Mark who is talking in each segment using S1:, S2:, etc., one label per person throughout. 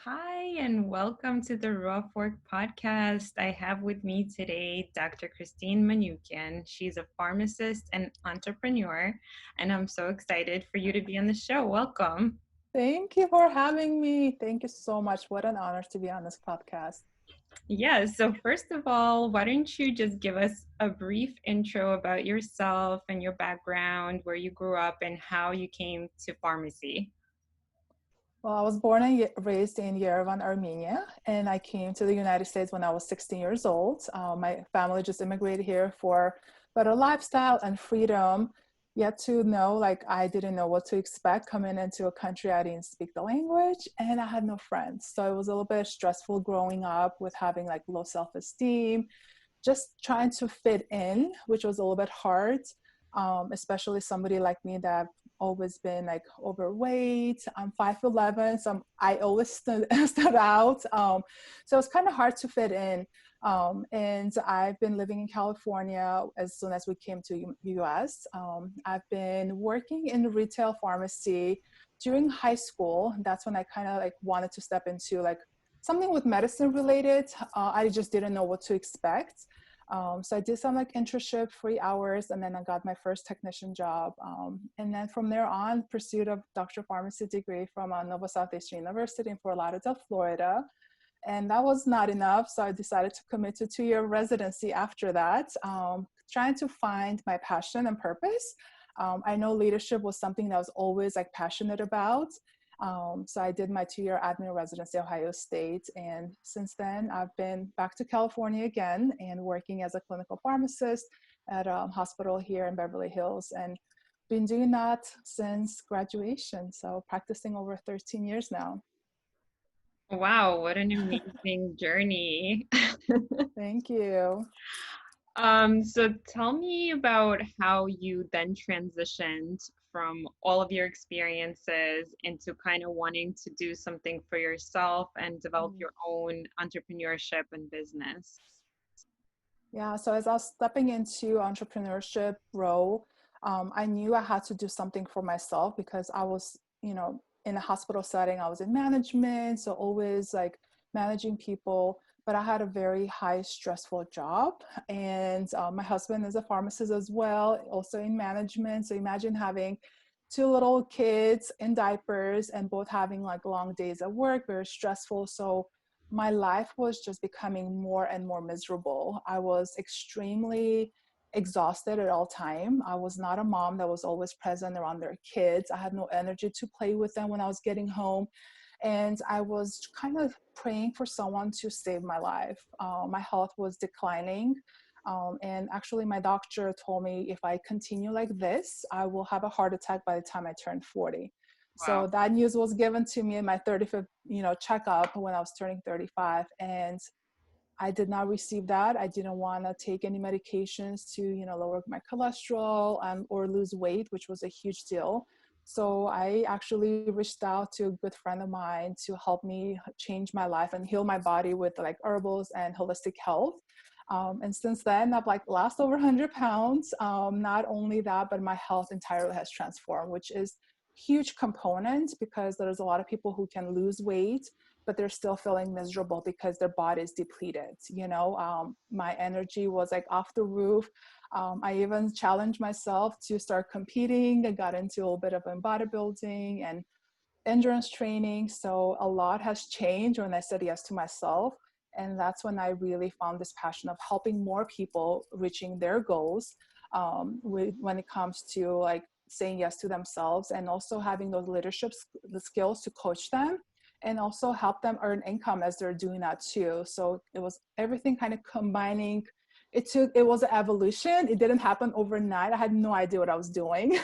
S1: Hi, and welcome to the Raw Fork podcast. I have with me today Dr. Christine Manukyan. She's a pharmacist and entrepreneur, and I'm so excited for you to be on the show. Welcome.
S2: Thank you for having me. Thank you so much. What an honor to be on this podcast.
S1: So first of all, why don't you just give us a brief intro about yourself and your background, where you grew up, and how you came to pharmacy?
S2: Well, I was born and raised in Yerevan, Armenia, and I came to the United States when I was 16 years old. My family just immigrated here for better lifestyle and freedom. Yet to know, I didn't know what to expect coming into a country I didn't speak the language, and I had no friends. So it was a little bit stressful growing up with having low self-esteem, just trying to fit in, which was a little bit hard, especially somebody like me that always been overweight. I'm 5'11", so I always stood out. So it's kind of hard to fit in. And I've been living in California as soon as we came to US. I've been working in retail pharmacy during high school. That's when I kind of wanted to step into something with medicine related. I just didn't know what to expect. So I did some internship, 3 hours, and then I got my first technician job. And then from there on, pursued a doctor of pharmacy degree from Nova Southeastern University in Fort Lauderdale, Florida. And that was not enough. So I decided to commit to 2-year residency after that, trying to find my passion and purpose. I know leadership was something that I was always passionate about. So I did my 2-year admin residency at Ohio State. And since then, I've been back to California again and working as a clinical pharmacist at a hospital here in Beverly Hills, and been doing that since graduation. So practicing over 13 years now.
S1: Wow, what an amazing journey.
S2: Thank you.
S1: So tell me about how you then transitioned from all of your experiences into kind of wanting to do something for yourself and develop
S2: Mm.
S1: your own entrepreneurship and business.
S2: Yeah, so as I was stepping into entrepreneurship role, I knew I had to do something for myself because I was, in a hospital setting. I was in management, so always managing people. But I had a very high stressful job, and my husband is a pharmacist as well, also in management. So imagine having two little kids in diapers and both having long days at work, very stressful. So my life was just becoming more and more miserable. I was extremely exhausted at all time. I was not a mom that was always present around their kids. I had no energy to play with them when I was getting home. And I was kind of praying for someone to save my life. My health was declining. And actually my doctor told me if I continue like this, I will have a heart attack by the time I turn 40. So
S1: Wow.
S2: that news was given to me in my 35th, checkup when I was turning 35. And I did not receive that. I didn't want to take any medications to, lower my cholesterol or lose weight, which was a huge deal. So I actually reached out to a good friend of mine to help me change my life and heal my body with herbals and holistic health. And since then, I've lost over 100 pounds. Not only that, but my health entirely has transformed, which is huge component because there's a lot of people who can lose weight but they're still feeling miserable because their body is depleted. My energy was off the roof. I even challenged myself to start competing. I got into a little bit of bodybuilding and endurance training. So a lot has changed when I said yes to myself. And that's when I really found this passion of helping more people reaching their goals when it comes to saying yes to themselves and also having those leadership the skills to coach them and also help them earn income as they're doing that too. So it was everything kind of combining. It was an evolution. It didn't happen overnight. I had no idea what I was doing.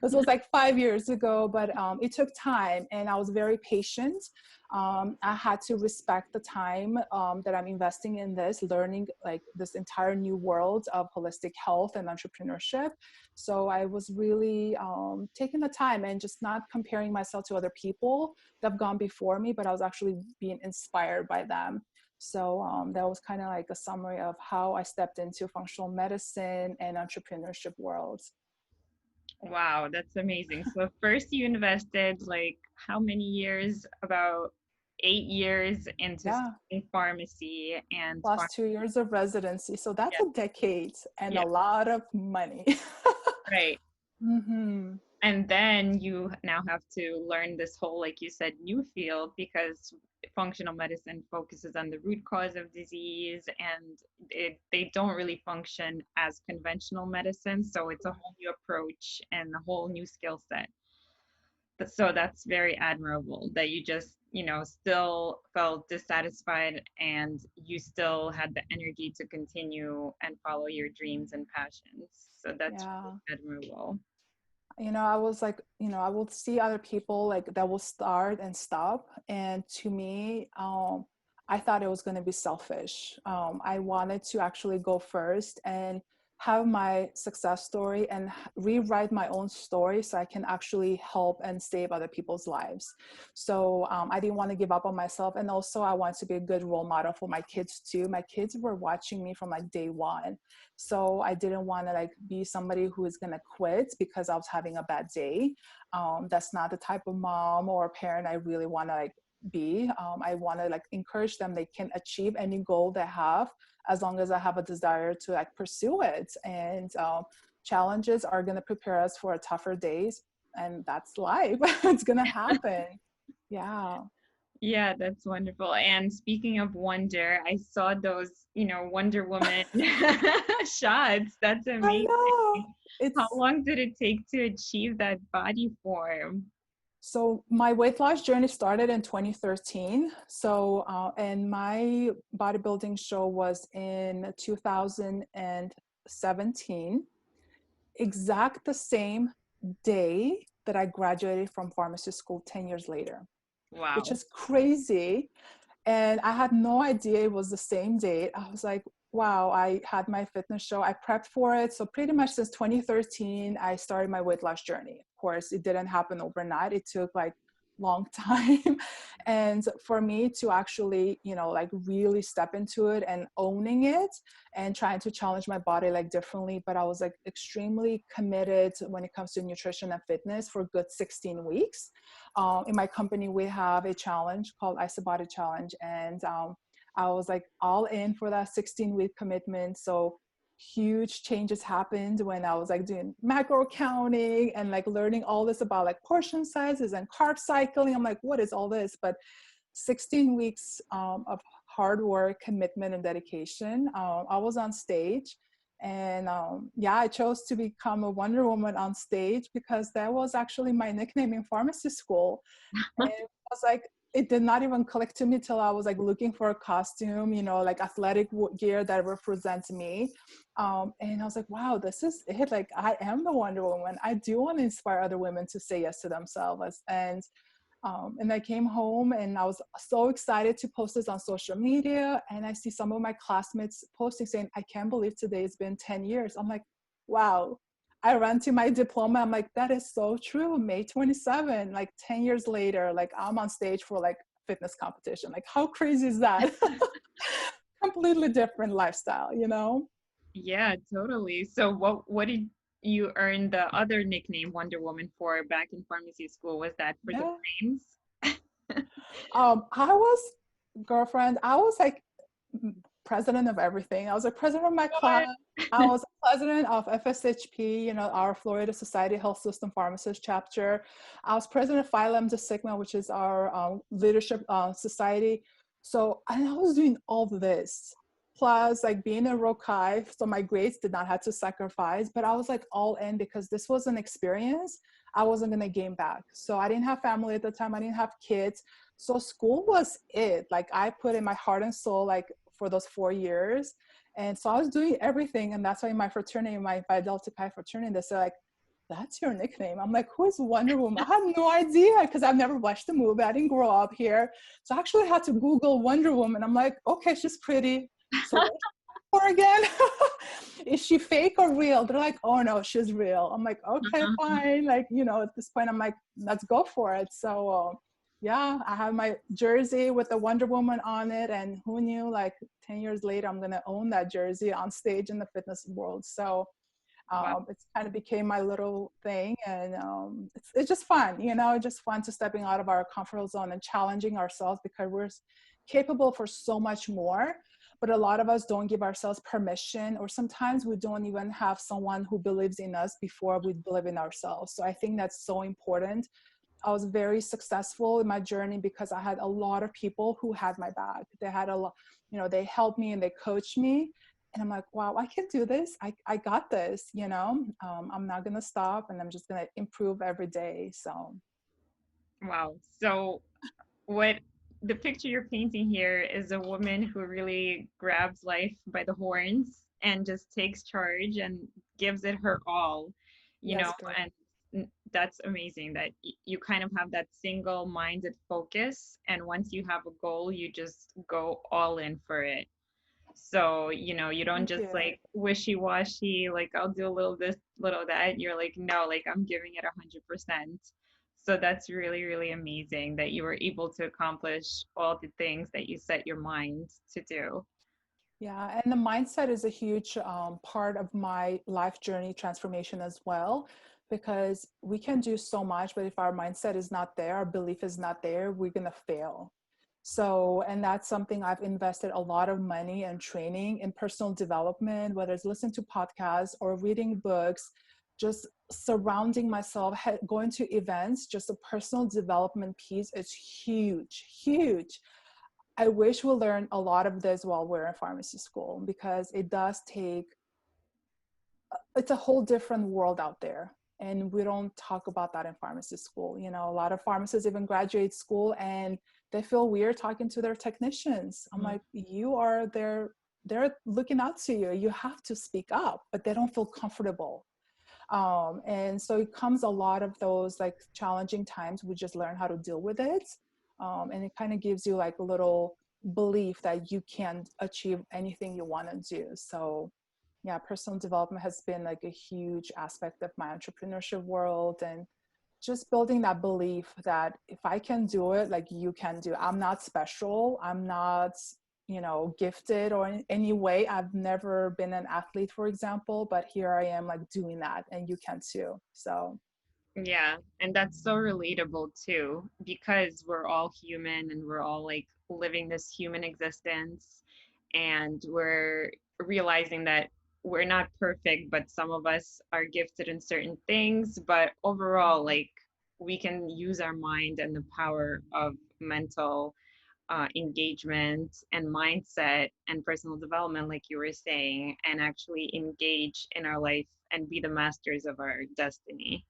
S2: This was 5 years ago, but it took time and I was very patient. I had to respect the time that I'm investing in this, learning this entire new world of holistic health and entrepreneurship. So I was really taking the time and just not comparing myself to other people that have gone before me, but I was actually being inspired by them. So that was kind of a summary of how I stepped into functional medicine and entrepreneurship worlds.
S1: Wow, that's amazing. So first you invested how many years? About 8 years into
S2: Yeah.
S1: studying pharmacy and
S2: Plus 2 years of residency. So that's
S1: yeah,
S2: a decade and
S1: yeah,
S2: a lot of money.
S1: right.
S2: Hmm.
S1: And then you now have to learn this whole, like you said, new field because functional medicine focuses on the root cause of disease and they don't really function as conventional medicine. So it's a whole new approach and a whole new skill set. So that's very admirable that you just, still felt dissatisfied and you still had the energy to continue and follow your dreams and passions. So that's
S2: Yeah.
S1: really admirable.
S2: I was like, I will see other people like that will start and stop. And to me, I thought it was going to be selfish. I wanted to actually go first and have my success story and rewrite my own story so I can actually help and save other people's lives. So I didn't want to give up on myself. And also I want to be a good role model for my kids too. My kids were watching me from like day one. So I didn't want to like be somebody who is going to quit because I was having a bad day. That's not the type of mom or parent I really want to like be. I want to like encourage them they can achieve any goal they have as long as I have a desire to like pursue it. And challenges are going to prepare us for tougher days, and that's life. It's going to happen. Yeah.
S1: Yeah, that's wonderful. And speaking of wonder, I saw those, Wonder Woman shots. That's
S2: I know.
S1: amazing. How
S2: It's
S1: long did it take to achieve that body form?
S2: So my weight loss journey started in 2013. And my bodybuilding show was in 2017, exact the same day that I graduated from pharmacy school 10 years later, which
S1: Wow.
S2: is crazy. And I had no idea it was the same date. I was like, wow, I had my fitness show. I prepped for it. So pretty much since 2013, I started my weight loss journey. Of course, it didn't happen overnight. It took like long time. And for me to actually, like really step into it and owning it and trying to challenge my body like differently. But I was like extremely committed when it comes to nutrition and fitness for a good 16 weeks. In my company, we have a challenge called Body Challenge. And I was like all in for that 16-week commitment. So huge changes happened when I was like doing macro counting and like learning all this about like portion sizes and carb cycling. I'm like, what is all this? But 16 weeks of hard work, commitment, and dedication. I was on stage. And yeah, I chose to become a Wonder Woman on stage because that was actually my nickname in pharmacy school. And it was like, it did not even click to me till I was like looking for a costume, like athletic gear that represents me. And I was like, wow, this is it. Like, I am the Wonder Woman. I do want to inspire other women to say yes to themselves. And I came home and I was so excited to post this on social media. And I see some of my classmates posting saying, I can't believe today it's been 10 years. I'm like, wow. I ran to my diploma. I'm like, that is so true. May 27, like 10 years later, like I'm on stage for like fitness competition. Like, how crazy is that? Completely different lifestyle.
S1: Yeah, totally. So what did you earn the other nickname Wonder Woman for back in pharmacy school? Was that for the
S2: Yeah.
S1: brains?
S2: I was girlfriend. I was like president of everything. I was a president of my class.
S1: What?
S2: I was president of FSHP, our Florida Society Health System Pharmacist chapter. I was president of Phi Lambda Sigma, which is our leadership society. So, and I was doing all this. Plus, like being a Rho Chi, so my grades did not have to sacrifice, but I was like all in because this was an experience I wasn't gonna gain back. So I didn't have family at the time. I didn't have kids. So school was it. Like I put in my heart and soul, like for those 4 years. And so I was doing everything. And that's why my fraternity, my Phi Delta Chi fraternity, they said like, that's your nickname. I'm like, who is Wonder Woman? I had no idea because I've never watched the movie. I didn't grow up here. So I actually had to Google Wonder Woman. I'm like, okay, she's pretty. So what is she for again? Is she fake or real? They're like, oh no, she's real. I'm like, okay, fine. Like, at this point, I'm like, let's go for it. So yeah, I have my jersey with the Wonder Woman on it. And who knew, like 10 years later, I'm going to own that jersey on stage in the fitness world. So
S1: Wow.
S2: It's kind of became my little thing, and it's just fun, you know, just fun to stepping out of our comfort zone and challenging ourselves, because we're capable for so much more. But a lot of us don't give ourselves permission, or sometimes we don't even have someone who believes in us before we believe in ourselves. So I think that's so important. I was very successful in my journey because I had a lot of people who had my back. They had a lot, you know, they helped me and they coached me. And I'm like, wow, I can do this. I got this, you know. I'm not going to stop, and I'm just going to improve every day. So,
S1: Wow. So what the picture you're painting here is a woman who really grabs life by the horns and just takes charge and gives it her all, you know,
S2: yes, girl.
S1: and that's amazing that you kind of have that single minded focus. And once you have a goal, you just go all in for it. So, you know, you don't
S2: Thank
S1: just
S2: you.
S1: like wishy washy, like I'll do a little this, little that. You're like, no, like I'm giving it 100%. So that's really, really amazing that you were able to accomplish all the things that you set your mind to do.
S2: Yeah, and the mindset is a huge part of my life journey transformation as well, because we can do so much, but if our mindset is not there, our belief is not there, we're going to fail. So, and that's something I've invested a lot of money and training in personal development, whether it's listening to podcasts or reading books, just surrounding myself, going to events, just a personal development piece is huge, huge. I wish we learned a lot of this while we're in pharmacy school, because it does take, it's a whole different world out there. And we don't talk about that in pharmacy school. You know, a lot of pharmacists even graduate school and they feel weird talking to their technicians. I'm
S1: Mm.
S2: like, you are there, they're looking out to you. You have to speak up, but they don't feel comfortable. And so it comes a lot of those like challenging times. We just learn how to deal with it. And it kind of gives you like a little belief that you can achieve anything you want to do. So yeah, personal development has been like a huge aspect of my entrepreneurship world, and just building that belief that if I can do it, like you can do. I'm not special. I'm not, you know, gifted or in any way. I've never been an athlete, for example, but here I am like doing that, and you can too. So
S1: Yeah, and that's so relatable too, because we're all human and we're all like living this human existence, and we're realizing that we're not perfect, but some of us are gifted in certain things. But overall, like we can use our mind and the power of mental engagement and mindset and personal development, like you were saying, and actually engage in our life and be the masters of our destiny.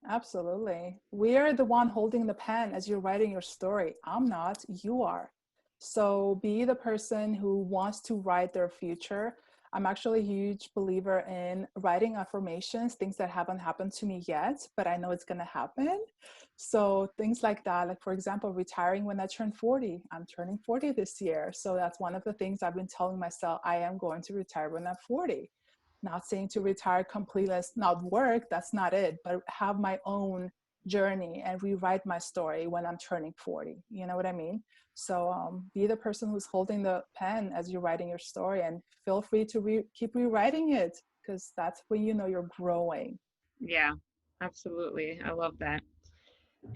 S2: absolutely. We are the one holding the pen as you're writing your story. I'm not, you are. So be the person who wants to write their future. I'm actually a huge believer in writing affirmations, things that haven't happened to me yet, but I know it's going to happen. So things like that, like for example, retiring when I turn 40. I'm turning 40 this year. So that's one of the things I've been telling myself, I am going to retire when I'm 40. Not saying to retire completely, let's not work, that's not it, but have my own journey and rewrite my story when I'm turning 40. You know what I mean? So be the person who's holding the pen as you're writing your story, and feel free to keep rewriting it, because that's when you know you're growing.
S1: Yeah, absolutely. I love that.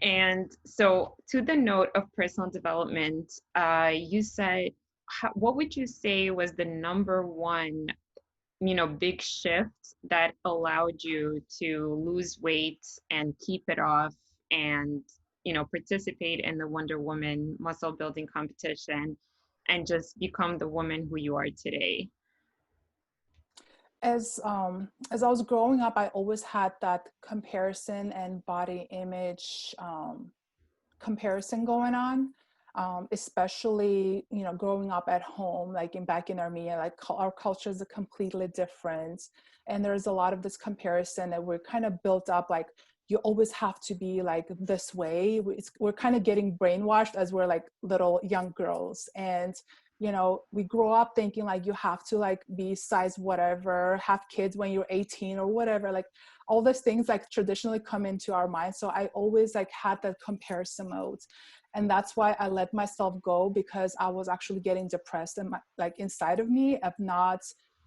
S1: And so, to the note of personal development, you said, what would you say was the number one, you know, big shift that allowed you to lose weight and keep it off and, you know, participate in the Wonder Woman muscle building competition and just become the woman who you are today?
S2: As I was growing up, I always had that comparison and body image comparison going on, especially, you know, growing up at home, like back in Armenia, like our culture is completely different, and there's a lot of this comparison that we're kind of built up like you always have to be like this way. We're kind of getting brainwashed as we're like little young girls, and you know, we grow up thinking like you have to like be size whatever, have kids when you're 18 or whatever, like all these things like traditionally come into our mind. So I always like had that comparison mode, and that's why I let myself go, because I was actually getting depressed and like inside of me of not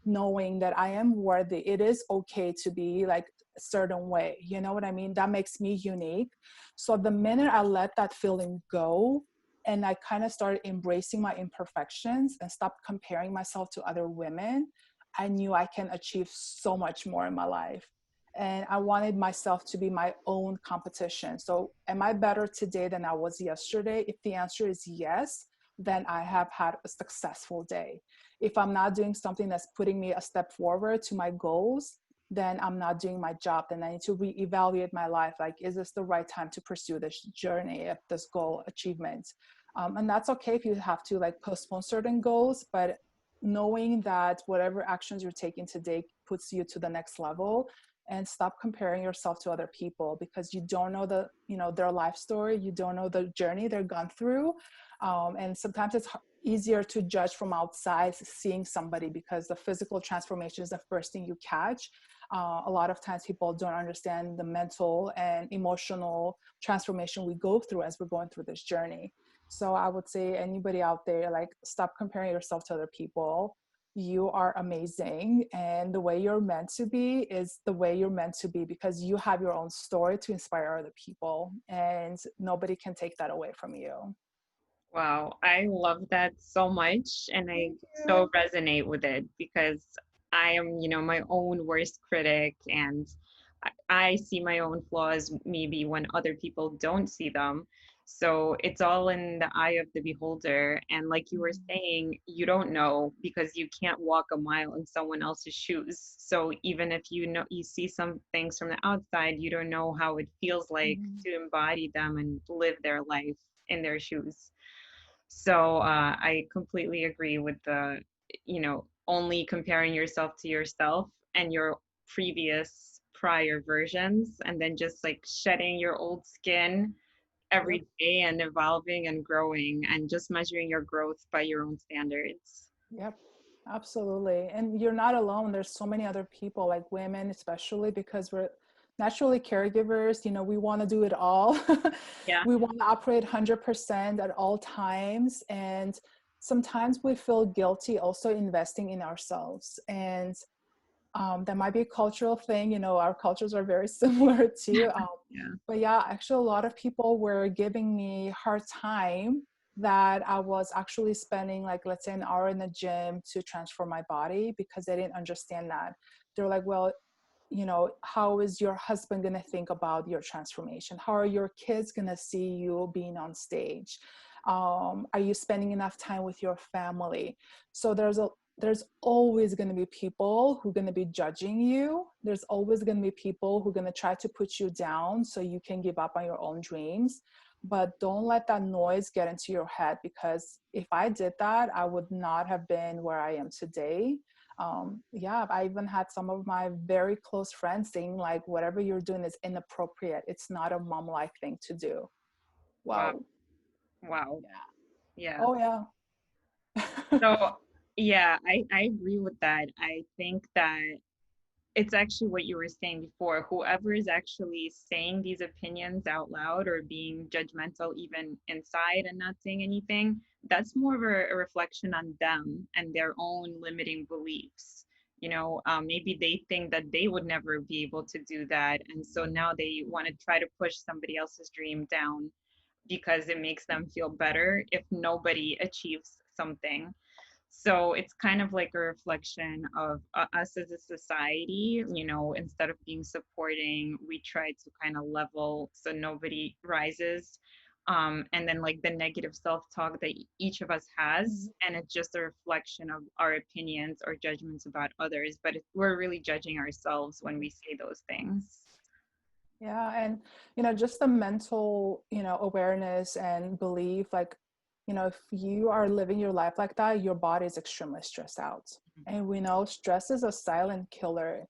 S2: knowing that I am worthy. It is okay to be like a certain way. You know what I mean? That makes me unique. So the minute I let that feeling go, and I kind of started embracing my imperfections and stopped comparing myself to other women, I knew I can achieve so much more in my life. And I wanted myself to be my own competition. So, am I better today than I was yesterday? If the answer is yes, then I have had a successful day. If I'm not doing something that's putting me a step forward to my goals, then I'm not doing my job. Then I need to reevaluate my life. Like, is this the right time to pursue this journey of this goal achievement? And that's okay if you have to like postpone certain goals, but knowing that whatever actions you're taking today puts you to the next level, and stop comparing yourself to other people, because you don't know their life story. You don't know the journey they've gone through. And sometimes it's easier to judge from outside seeing somebody, because the physical transformation is the first thing you catch. A lot of times people don't understand the mental and emotional transformation we go through as we're going through this journey. So I would say anybody out there, like, stop comparing yourself to other people. You are amazing, and the way you're meant to be is the way you're meant to be, because you have your own story to inspire other people, and nobody can take that away from you.
S1: Wow, I love that so much, and I
S2: Thank
S1: so
S2: you.
S1: resonate with it because I am, my own worst critic, and I see my own flaws maybe when other people don't see them. So it's all in the eye of the beholder. And like you were saying, you don't know because you can't walk a mile in someone else's shoes. So even if you see some things from the outside, you don't know how it feels like
S2: Mhm.
S1: to embody them and live their life in their shoes. So I completely agree with only comparing yourself to yourself and your prior versions, and then just like shedding your old skin
S2: Yep.
S1: every day and evolving and growing and just measuring your growth by your own standards.
S2: Yep, absolutely. And you're not alone. There's so many other people, like women, especially because we're naturally caregivers. We want to do it all.
S1: Yeah.
S2: We want to operate 100% at all times. And sometimes we feel guilty also investing in ourselves. And that might be a cultural thing. Our cultures are very similar too.
S1: Yeah.
S2: But yeah, actually, a lot of people were giving me hard time that I was actually spending, like, let's say, an hour in the gym to transform my body, because they didn't understand that. They're like, well, how is your husband going to think about your transformation? How are your kids going to see you being on stage? Are you spending enough time with your family? So there's always going to be people who are going to be judging you. There's always going to be people who are going to try to put you down so you can give up on your own dreams. But don't let that noise get into your head, because if I did that, I would not have been where I am today. Yeah, I even had some of my very close friends saying, like, whatever you're doing is inappropriate. It's not a mom-like thing to do.
S1: Wow.
S2: Wow.
S1: Wow.
S2: Yeah.
S1: Yeah.
S2: Oh, yeah.
S1: So yeah, I agree with that. I think that it's actually what you were saying before. Whoever is actually saying these opinions out loud or being judgmental even inside and not saying anything, that's more of a reflection on them and their own limiting beliefs. Maybe they think that they would never be able to do that. And so now they want to try to push somebody else's dream down because it makes them feel better if nobody achieves something. So it's kind of like a reflection of us as a society. Instead of being supporting, we try to kind of level so nobody rises. And then like the negative self-talk that each of us has, and it's just a reflection of our opinions or judgments about others, but we're really judging ourselves when we say those things.
S2: Yeah, and just the mental, awareness and belief, like, if you are living your life like that, your body is extremely stressed out. And we know stress is a silent killer.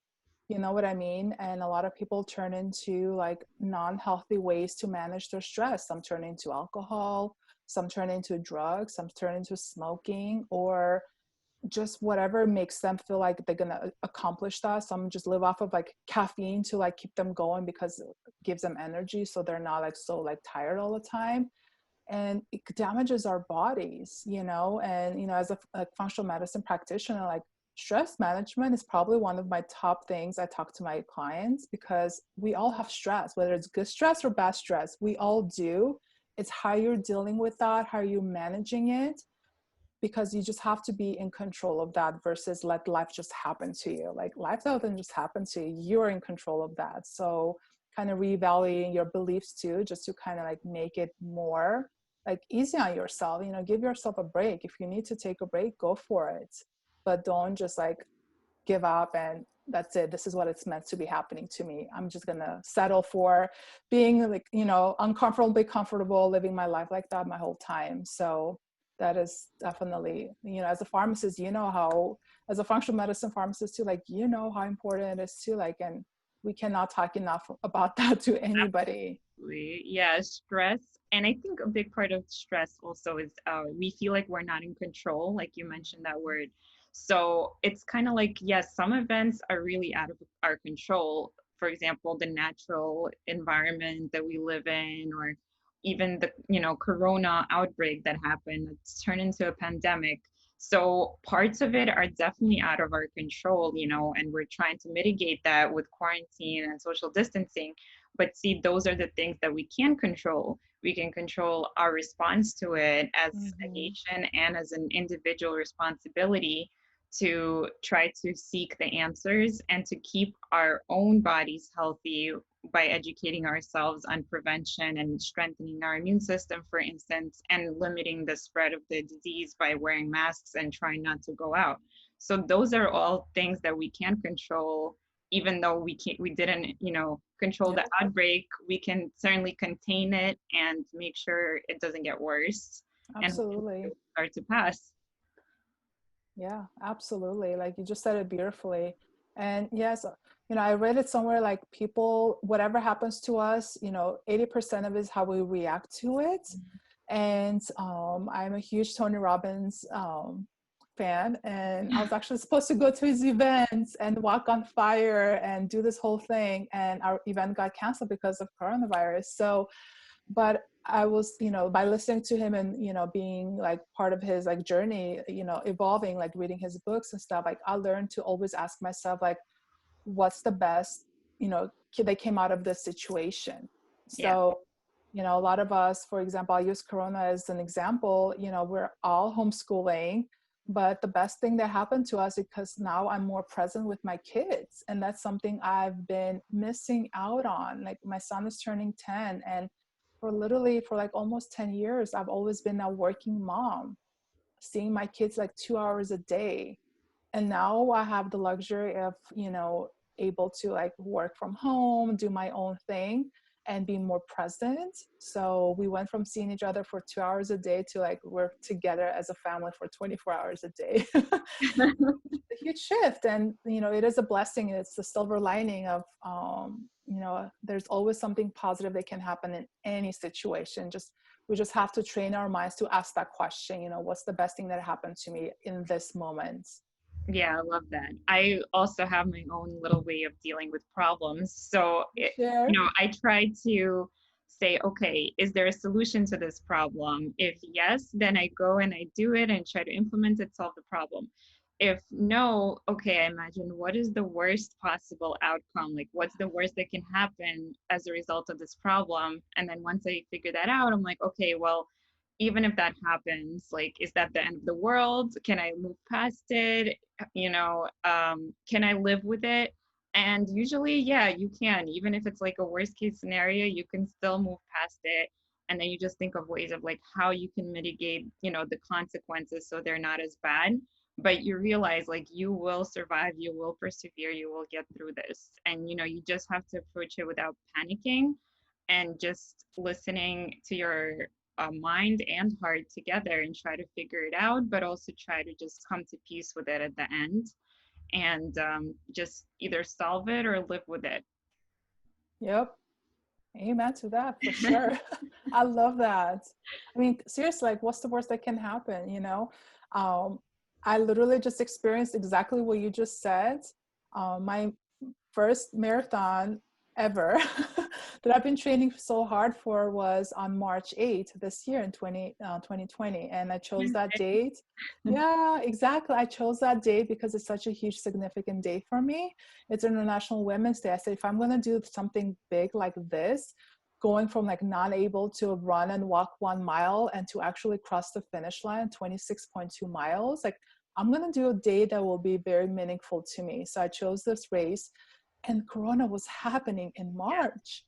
S2: You know what I mean? And a lot of people turn into like non-healthy ways to manage their stress. Some turn into alcohol, some turn into drugs, some turn into smoking, or just whatever makes them feel like they're gonna accomplish that. Some just live off of like caffeine to like keep them going because it gives them energy, so they're not like so like tired all the time. And it damages our bodies, and as a functional medicine practitioner, like, stress management is probably one of my top things I talk to my clients, because we all have stress, whether it's good stress or bad stress. We all do. It's how you're dealing with that, how you're managing it, because you just have to be in control of that versus let life just happen to you. Like life doesn't just happen to you. You're in control of that. So kind of reevaluating your beliefs too, just to kind of like make it more like easy on yourself. You know, give yourself a break. If you need to take a break, go for it. But don't just like give up and that's it. This is what it's meant to be happening to me. I'm just gonna settle for being like, you know, uncomfortably comfortable, living my life like that my whole time. So that is definitely, you know, as a pharmacist, you know how, as a functional medicine pharmacist too, like, you know how important it is too, like, and we cannot talk enough about that to anybody.
S1: Absolutely. Yeah, stress. And I think a big part of stress also is we feel like we're not in control, like you mentioned that word. So it's kind of like, yes, some events are really out of our control. For example, the natural environment that we live in, or even the, corona outbreak that happened, that's turned into a pandemic. So parts of it are definitely out of our control, and we're trying to mitigate that with quarantine and social distancing. But see, those are the things that we can control. We can control our response to it as a
S2: Mm-hmm.
S1: nation and as an individual responsibility to try to seek the answers and to keep our own bodies healthy by educating ourselves on prevention and strengthening our immune system, for instance, and limiting the spread of the disease by wearing masks and trying not to go out. So those are all things that we can control. Even though we didn't, control
S2: Yep,
S1: the outbreak, we can certainly contain it and make sure it doesn't get worse, and hopefully it
S2: absolutely.
S1: will start to pass.
S2: Yeah, absolutely. Like you just said it beautifully. And yes, you know, I read it somewhere like people, whatever happens to us, you know, 80% of it is how we react to it. And I'm a huge Tony Robbins fan. And I was actually supposed to go to his event and walk on fire and do this whole thing. And our event got canceled because of coronavirus. So but I was, you know, by listening to him and, you know, being like part of his like journey, you know, evolving, like reading his books and stuff, like I learned to always ask myself, like, what's the best, you know, kid that came out of this situation.
S1: Yeah.
S2: So, you know, a lot of us, for example, I'll use Corona as an example, you know, we're all homeschooling, but the best thing that happened to us because now I'm more present with my kids. And that's something I've been missing out on. Like my son is turning 10 and for literally for like almost 10 years, I've always been a working mom, seeing my kids like 2 hours a day. And now I have the luxury of, you know, able to like work from home, do my own thing and be more present. So we went from seeing each other for 2 hours a day to like we're together as a family for 24 hours a day. A huge shift. And you know, it is a blessing. It's the silver lining of you know, there's always something positive that can happen in any situation. Just we just have to train our minds to ask that question, you know, what's the best thing that happened to me in this moment.
S1: Yeah, I love that. I also have my own little way of dealing with problems. So,
S2: Share.
S1: I try to say, okay, is there a solution to this problem? If yes, then I go and I do it and try to implement it, solve the problem. If no, okay, I imagine what is the worst possible outcome? Like, what's the worst that can happen as a result of this problem? And then once I figure that out, I'm like, okay, well, even if that happens, like, is that the end of the world? Can I move past it? Can I live with it? And usually, yeah, you can. Even if it's like a worst case scenario, you can still move past it. And then you just think of ways of like how you can mitigate, the consequences so they're not as bad. But you realize like you will survive, you will persevere, you will get through this. And, you just have to approach it without panicking and just listening to your mind and heart together and try to figure it out, but also try to just come to peace with it at the end and just either solve it or live with it.
S2: Yep. Amen to that for sure. I love that. I mean, seriously, like what's the worst that can happen, you know? Um, I literally just experienced exactly what you just said. My first marathon ever that I've been training so hard for was on March 8th this year in 2020. And I chose that date. Yeah, exactly. I chose that date because it's such a huge, significant day for me. It's International Women's Day. I said, if I'm going to do something big like this, going from like not able to run and walk 1 mile and to actually cross the finish line, 26.2 miles, like I'm going to do a day that will be very meaningful to me. So I chose this race, and Corona was happening in March.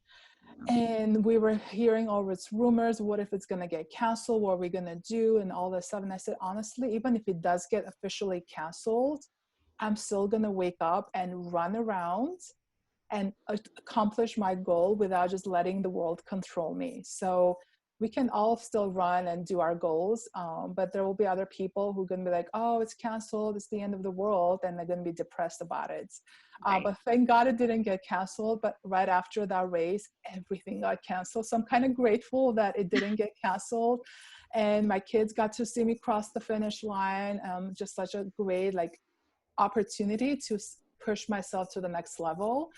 S2: And we were hearing all its rumors. What if it's going to get canceled? What are we going to do? And all this stuff. And I said, honestly, even if it does get officially canceled, I'm still going to wake up and run around and accomplish my goal without just letting the world control me. So we can all still run and do our goals, but there will be other people who are going to be like, oh, it's canceled, it's the end of the world, and they're going to be depressed about it.
S1: Right.
S2: But thank God it didn't get canceled. But right after that race, everything got canceled. So I'm kind of grateful that it didn't get canceled. And my kids got to see me cross the finish line. Just such a great opportunity to push myself to the next level.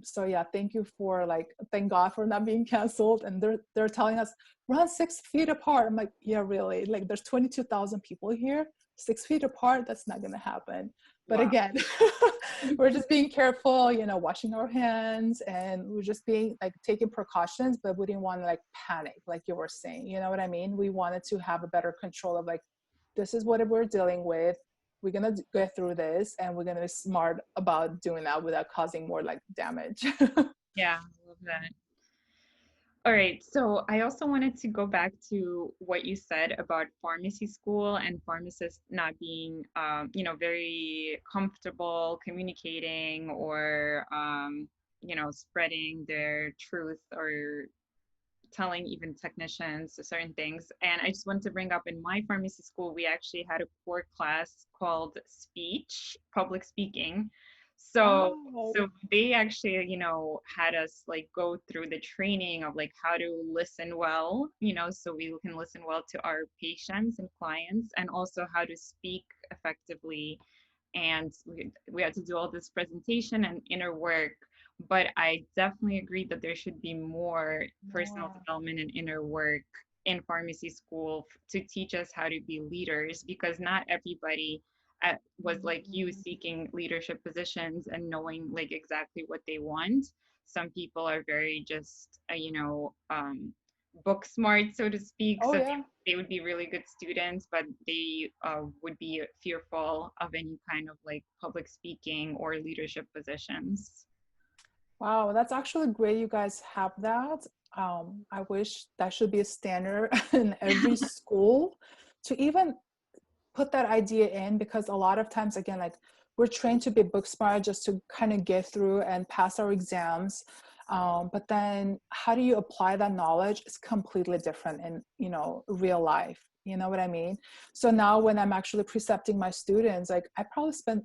S2: So yeah, thank God for not being canceled. And they're telling us run 6 feet apart. I'm like, yeah, really? Like there's 22,000 people here, 6 feet apart. That's not going to happen. But
S1: Wow.
S2: again, we're just being careful, washing our hands, and we're just being taking precautions, but we didn't want to panic, like you were saying, you know what I mean? We wanted to have a better control of this is what we're dealing with. We're going to get through this, and we're going to be smart about doing that without causing more damage.
S1: Yeah, I love that. All right. So I also wanted to go back to what you said about pharmacy school and pharmacists not being, very comfortable communicating or, spreading their truth or telling even technicians certain things. And I just want to bring up in my pharmacy school, we actually had a core class called speech, public speaking. So
S2: Wow.
S1: so they actually, had us go through the training of how to listen well, so we can listen well to our patients and clients, and also how to speak effectively. And we had to do all this presentation and inner work, but I definitely agree that there should be more personal
S2: More.
S1: development and inner work in pharmacy school to teach us how to be leaders, because not everybody was like you,
S2: Mhm.
S1: seeking leadership positions and knowing exactly what they want. Some people are very just book smart, so to speak,
S2: Oh
S1: so
S2: yeah.
S1: they would be really good students, but they would be fearful of any kind of public speaking or leadership positions.
S2: Wow, that's actually great you guys have that. I wish that should be a standard in every school to even put that idea in, because a lot of times, again, we're trained to be book smart just to kind of get through and pass our exams. But then how do you apply that knowledge is completely different in, real life. You know what I mean? So now when I'm actually precepting my students, I probably spend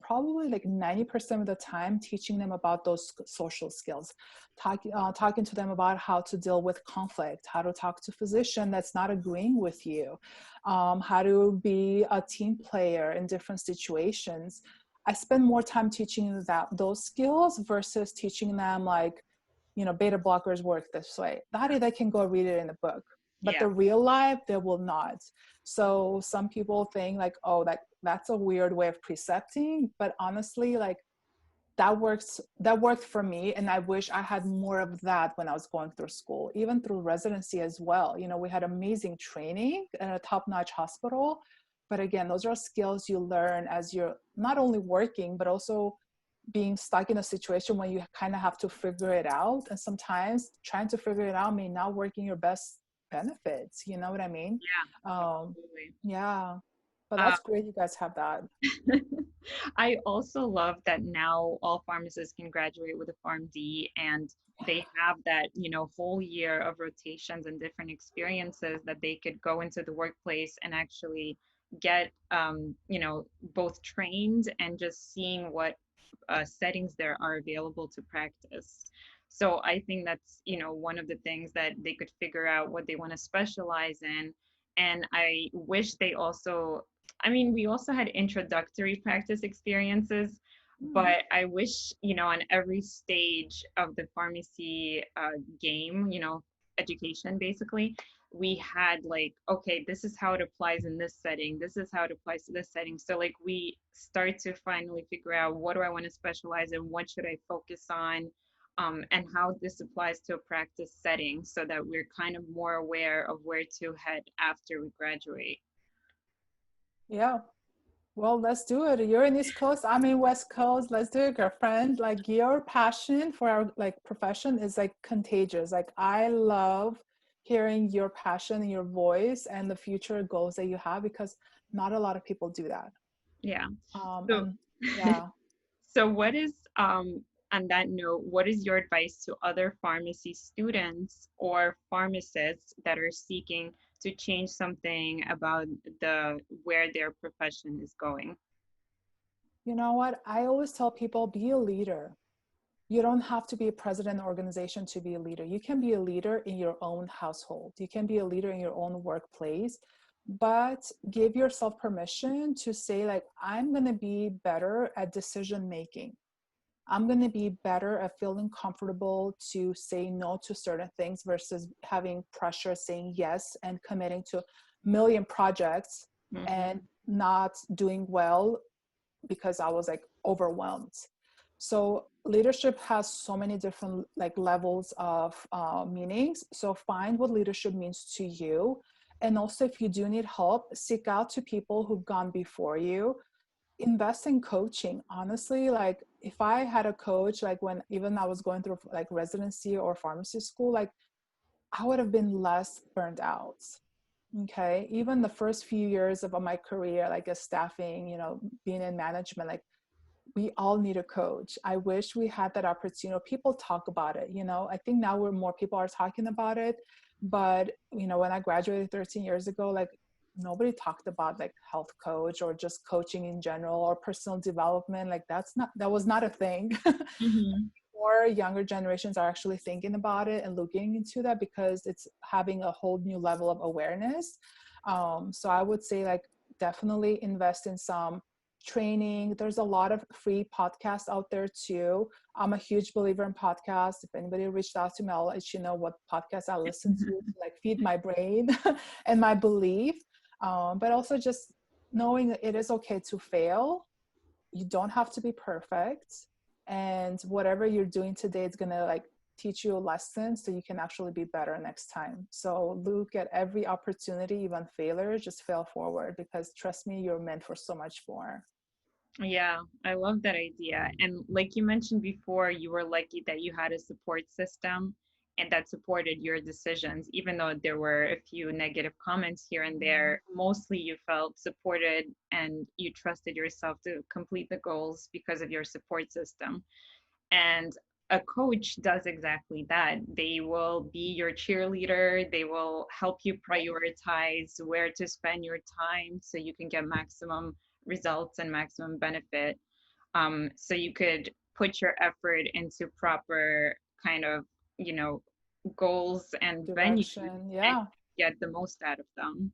S2: probably 90% of the time teaching them about those social skills, talking to them about how to deal with conflict, how to talk to a physician that's not agreeing with you, how to be a team player in different situations. I spend more time teaching those skills versus teaching them beta blockers work this way. That they can go read it in a book, but
S1: Yeah.
S2: the real life they will not. So some people think oh, that's a weird way of precepting, but honestly, that worked for me, and I wish I had more of that when I was going through school, even through residency as well. We had amazing training at a top-notch hospital, but again, those are skills you learn as you're not only working but also being stuck in a situation where you kind of have to figure it out, and sometimes trying to figure it out may not work in your best benefits, you know what I mean?
S1: Yeah,
S2: um
S1: absolutely.
S2: yeah, but
S1: Uh,
S2: that's great you guys have that.
S1: I also love that now all pharmacists can graduate with a PharmD, and they have that, whole year of rotations and different experiences that they could go into the workplace and actually get, both trained and just seeing what settings there are available to practice. So I think that's, one of the things that they could figure out what they want to specialize in. And I wish they also, I mean, we also had introductory practice experiences,
S2: Hmm.
S1: But I wish, on every stage of the pharmacy game, education basically, we had like, okay, this is how it applies in this setting. This is how it applies to this setting. So like we start to finally figure out what do I want to specialize in? What should I focus on? And how this applies to a practice setting so that we're kind of more aware of where to head after we graduate.
S2: Yeah. Well, let's do it. You're in East Coast, I'm in West Coast. Let's do it, girlfriend. Like your passion for our like profession is like contagious. Like I love hearing your passion and your voice and the future goals that you have because not a lot of people do that.
S1: Yeah. So
S2: And yeah,
S1: So, what is, on that note, what is your advice to other pharmacy students or pharmacists that are seeking to change something about where their profession is going?
S2: you know what? I always tell people be a leader. You don't have to be a president of an organization to be a leader. You can be a leader in your own household. You can be a leader in your own workplace, but give yourself permission to say like, I'm going to be better at decision making. I'm going to be better at feeling comfortable to say no to certain things versus having pressure saying yes and committing to a million projects and
S1: Hmm.
S2: not doing well because I was like overwhelmed. So leadership has so many different like levels of meanings. So find what leadership means to you. And also if you do need help, seek out to people who've gone before you. Invest in coaching. Honestly, like if I had a coach, like when even I was going through like residency or pharmacy school, like I would have been less burned out. Okay. Even the first few years of my career, like as staffing, being in management, like we all need a coach. I wish we had that opportunity. People talk about it, I think now we're more people are talking about it. But, when I graduated 13 years ago, like nobody talked about like health coach or just coaching in general or personal development. Like that was not a thing.
S1: Hmm.
S2: More younger generations are actually thinking about it and looking into that because it's having a whole new level of awareness. So I would say like definitely invest in some training. There's a lot of free podcasts out there too. I'm a huge believer in podcasts. If anybody reached out to me, I'll let you know what podcasts I listen to like feed my brain and my belief. But also just knowing that it is okay to fail. You don't have to be perfect, and whatever you're doing today is going to like teach you a lesson so you can actually be better next time. So look at every opportunity, even failure, just fail forward because trust me, you're meant for so much more.
S1: Yeah, I love that idea. And like you mentioned before, you were lucky that you had a support system and that supported your decisions, even though there were a few negative comments here and there. Mostly you felt supported and you trusted yourself to complete the goals because of your support system. And a coach does exactly that. They will be your cheerleader, they will help you prioritize where to spend your time so you can get maximum results and maximum benefit. So you could put your effort into proper kind of, you know, goals and venues
S2: Direction,
S1: and
S2: yeah.
S1: get the most out of them.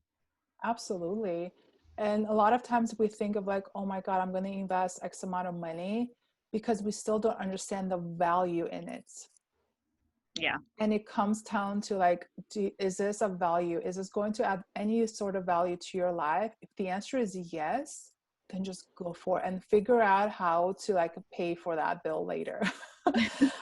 S2: Absolutely. And a lot of times we think of like, oh my God, I'm going to invest X amount of money because we still don't understand the value in it.
S1: Yeah.
S2: And it comes down to like, is this a value? Is this going to add any sort of value to your life? If the answer is yes, then just go for it and figure out how to like pay for that bill later.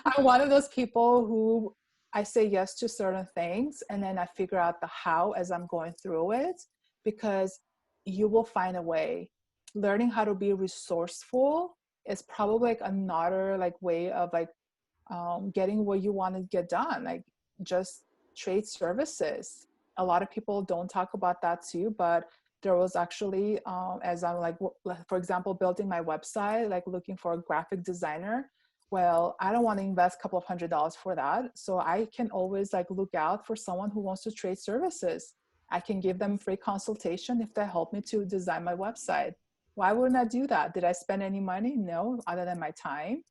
S2: I'm one of those people who I say yes to certain things and then I figure out the how as I'm going through it because you will find a way. Learning how to be resourceful is probably like another like way of like getting what you want to get done, like just trade services. A lot of people don't talk about that too, but there was actually, as I'm like, for example, building my website, like looking for a graphic designer. Well, I don't want to invest a couple of $100s for that. So I can always like look out for someone who wants to trade services. I can give them free consultation if they help me to design my website. Why wouldn't I do that? Did I spend any money? No, other than my time.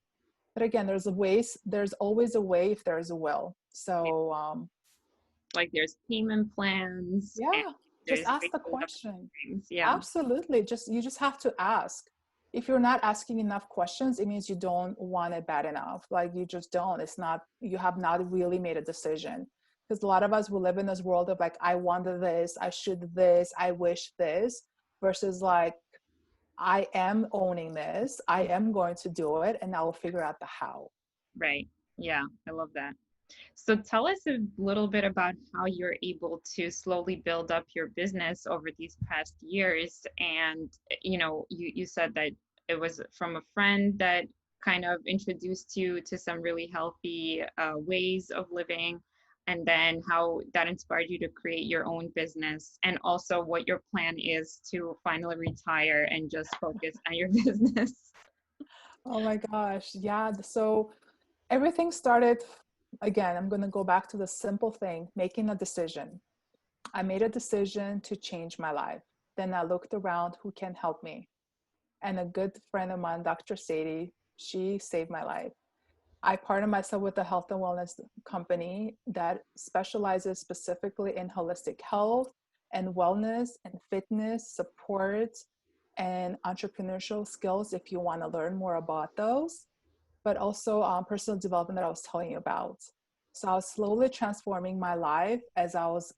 S2: But again, there's always a way if there's a will. So
S1: Like there's payment plans and
S2: yeah, just
S1: there's
S2: ask
S1: like
S2: the
S1: a lot of
S2: question.
S1: things. Yeah.
S2: Absolutely. You just have to ask. if you're not asking enough questions, it means you don't want it bad enough. Like you just don't. It's not, you have not really made a decision. Because a lot of us will live in this world of like, I want this, I should this, I wish this, versus like, I am owning this, I am going to do it, and I will figure out the how.
S1: Right. Yeah, I love that. So tell us a little bit about how you're able to slowly build up your business over these past years. And, you said that it was from a friend that kind of introduced you to some really healthy ways of living, and then how that inspired you to create your own business, and also what your plan is to finally retire and just focus on your business.
S2: Oh my gosh. Yeah. So everything started, again, I'm going to go back to the simple thing, making a decision. I made a decision to change my life. Then I looked around who can help me. And a good friend of mine, Dr. Sadie, she saved my life. I partnered myself with a health and wellness company that specializes specifically in holistic health and wellness and fitness support and entrepreneurial skills if you want to learn more about those, but also personal development that I was telling you about. So I was slowly transforming my life as I was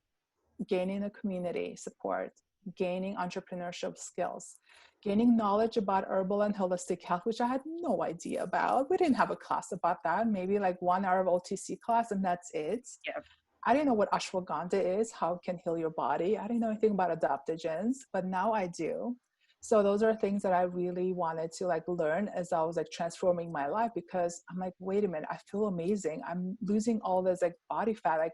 S2: gaining a community support, gaining entrepreneurship skills, gaining knowledge about herbal and holistic health, which I had no idea about. We didn't have a class about that, maybe like 1 hour of OTC class, and that's it.
S1: Yeah.
S2: I didn't know what ashwagandha is, how it can heal your body. I didn't know anything about adaptogens, but now I do. So those are things that I really wanted to like learn as I was like transforming my life, because I'm like, wait a minute, I feel amazing. I'm losing all this like body fat. Like,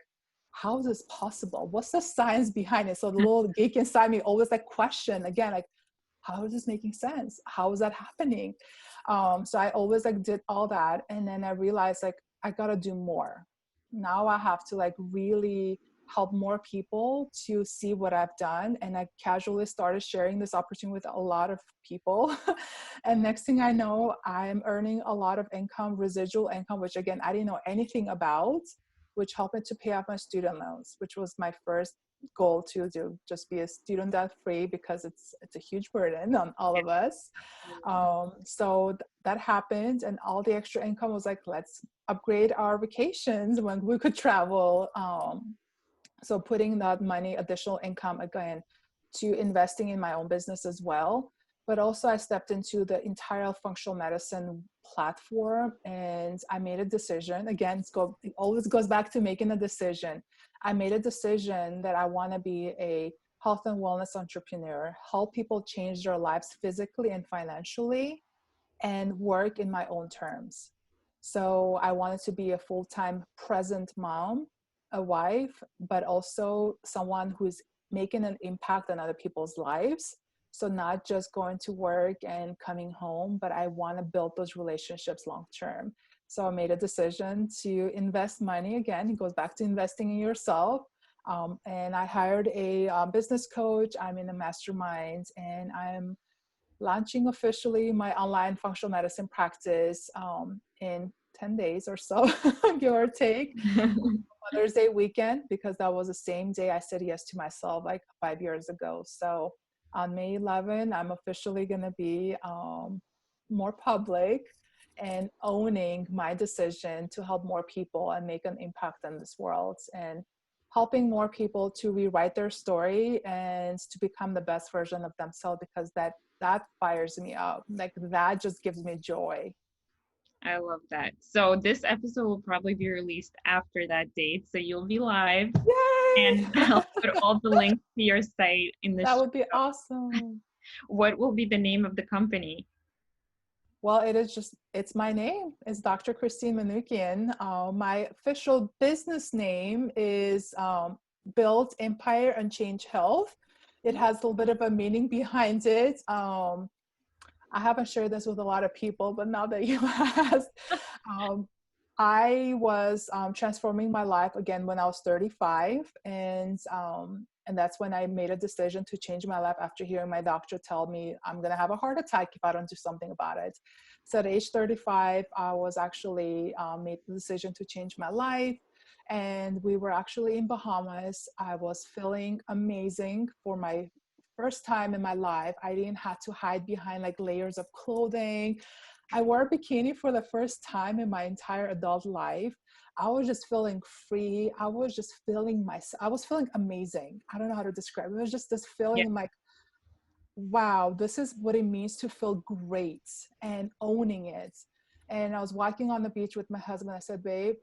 S2: how is this possible? What's the science behind it? So the little geek inside me always like question again, like, how is this making sense? How is that happening? So I always like did all that. And then I realized like, I got to do more. Now I have to like really help more people to see what I've done. And I casually started sharing this opportunity with a lot of people. And next thing I know, I'm earning a lot of income, residual income, which again, I didn't know anything about, which helped me to pay off my student loans, which was my first goal to do, just be a student debt free, because it's a huge burden on all of us. So that happened, and all the extra income was like, let's upgrade our vacations when we could travel. So putting that money, additional income again, to investing in my own business as well. But also I stepped into the entire functional medicine platform, and I made a decision. Again, it always goes back to making a decision. I made a decision that I want to be a health and wellness entrepreneur, help people change their lives physically and financially, and work in my own terms. So I wanted to be a full-time present mom, a wife, but also someone who's making an impact on other people's lives. So not just going to work and coming home, but I want to build those relationships long term. So I made a decision to invest money. Again, it goes back to investing in yourself. And I hired a business coach. I'm in a mastermind, and I'm launching officially my online functional medicine practice in 10 days or so, give or take. Mother's Day weekend, because that was the same day I said yes to myself like 5 years ago. So on May 11, I'm officially going to be more public and owning my decision to help more people and make an impact in this world, and helping more people to rewrite their story and to become the best version of themselves, because that fires me up. Like that just gives me joy.
S1: I love that. So this episode will probably be released after that date. So you'll be live,
S2: Yay!
S1: and I'll put all the links to your site in the
S2: That
S1: show.
S2: would be awesome.
S1: What will be the name of the company?
S2: Well, it's my name. It's Dr. Christine Manukyan. My official business name is Build Empire and Change Health. It has a little bit of a meaning behind it. I haven't shared this with a lot of people, but now that you asked, um, I was transforming my life again when I was 35, and that's when I made a decision to change my life after hearing my doctor tell me I'm going to have a heart attack if I don't do something about it. So at age 35, I was actually made the decision to change my life. And we were actually in Bahamas. I was feeling amazing for my first time in my life, I didn't have to hide behind like layers of clothing. I wore a bikini for the first time in my entire adult life. I was just feeling free. I was just feeling myself. I was feeling amazing. I don't know how to describe it. It was just this
S1: Yeah.
S2: feeling of like, wow, this is what it means to feel great and owning it. And I was walking on the beach with my husband. I said, babe,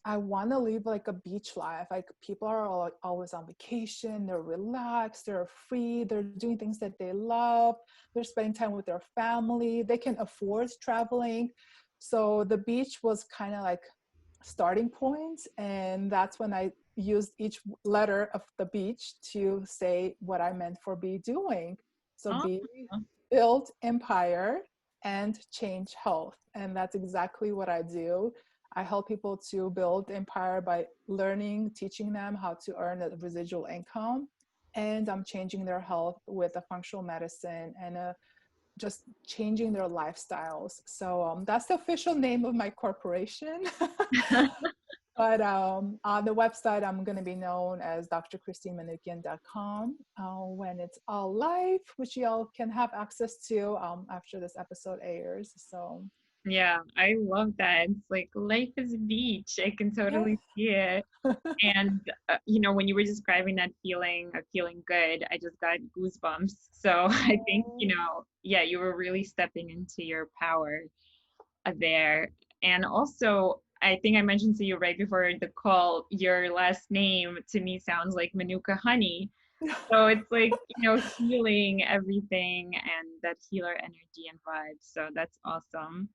S2: I want to live like a beach life. Like people are always on vacation. They're relaxed. They're free. They're doing things that they love. They're spending time with their family. They can afford traveling. So the beach was kind of like starting point. And that's when I used each letter of the beach to say what I meant for be doing. So
S1: Oh,
S2: be, build empire, and change health. And that's exactly what I do. I help people to build empire by learning, teaching them how to earn a residual income. And I'm changing their health with a functional medicine and just changing their lifestyles. So that's the official name of my corporation. But on the website, I'm going to be known as dr.christinemanukyan.com when it's all live, which y'all can have access to after this episode airs. So,
S1: yeah, I love that. It's like life is a beach. I can
S2: yeah.
S1: totally see it. And when you were describing that feeling of feeling good, I just got goosebumps. So I think,
S2: Oh,
S1: yeah, you were really stepping into your power there. And also, I think I mentioned to you right before the call, your last name to me sounds like Manuka honey. So it's like, healing everything and that healer energy and vibe. So that's awesome.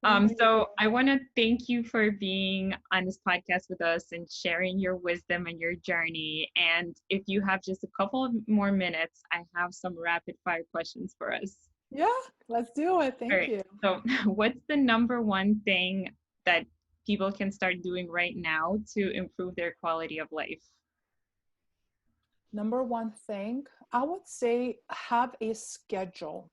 S2: thank
S1: So
S2: you.
S1: I want to thank you for being on this podcast with us and sharing your wisdom and your journey. And if you have just a couple of more minutes, I have some rapid fire questions for us.
S2: Yeah, let's do it.
S1: All
S2: Thank
S1: right.
S2: you.
S1: So, what's the number one thing that people can start doing right now to improve their quality of life?
S2: Number one thing, I would say have a schedule,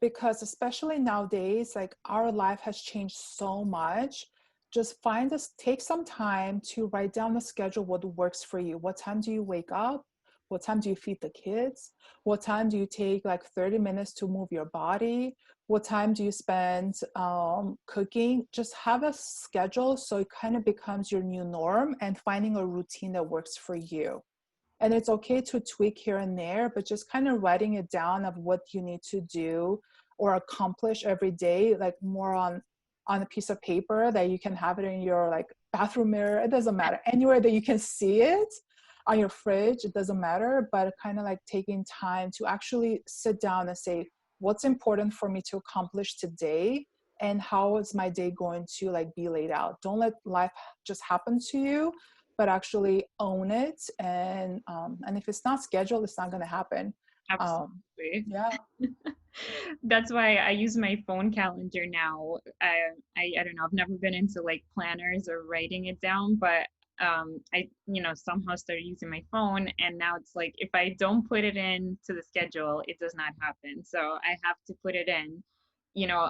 S2: because especially nowadays, like our life has changed so much. Just find us, take some time to write down the schedule, what works for you. What time do you wake up? What time do you feed the kids? What time do you take like 30 minutes to move your body? What time do you spend cooking? Just have a schedule so it kind of becomes your new norm, and finding a routine that works for you. And it's okay to tweak here and there, but just kind of writing it down of what you need to do or accomplish every day, like more on a piece of paper that you can have it in your like bathroom mirror. It doesn't matter, anywhere that you can see it, on your fridge, it doesn't matter. But kind of like taking time to actually sit down and say, what's important for me to accomplish today, and how is my day going to like be laid out. Don't let life just happen to you, but actually own it. And if it's not scheduled, it's not going to happen. um
S1: Absolutely.
S2: yeah.
S1: That's why I use my phone calendar now. I don't know. I've never been into like planners or writing it down, but I somehow started using my phone, and now it's like if I don't put it in to the schedule, it does not happen. So I have to put it in.